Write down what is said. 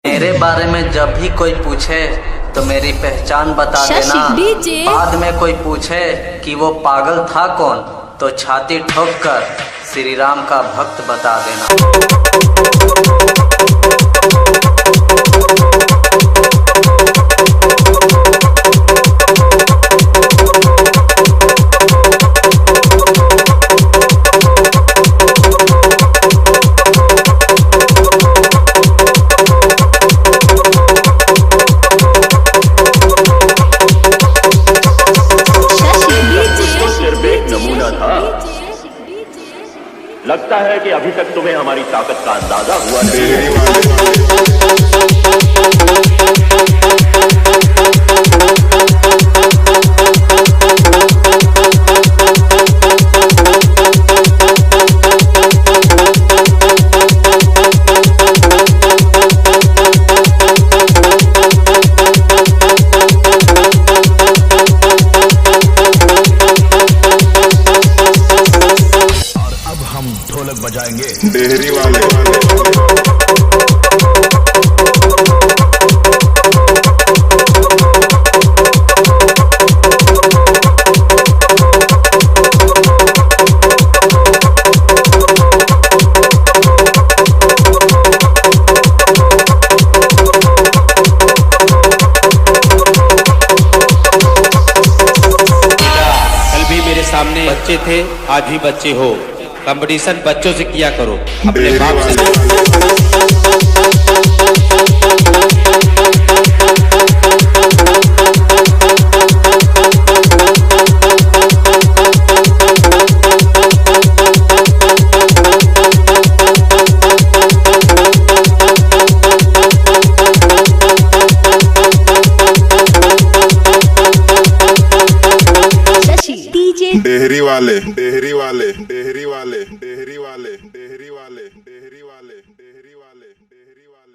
मेरे बारे में जब भी कोई पूछे तो मेरी पहचान बता देना। बाद में कोई पूछे कि वो पागल था कौन, तो छाती ठोक कर श्री राम का भक्त बता देना। लगता है कि अभी तक तुम्हें हमारी ताकत का अंदाजा हुआ नहीं। ढोलक बजाएंगे डेहरी वाले। कल भी मेरे सामने बच्चे थे, आज भी बच्चे हो। कंपटीशन बच्चों से किया करो, अपने बाप से। डेहरी वाले, डेहरी वाले, डेहरी वाले, डेहरी वाले, डेहरी वाले, डेहरी वाले।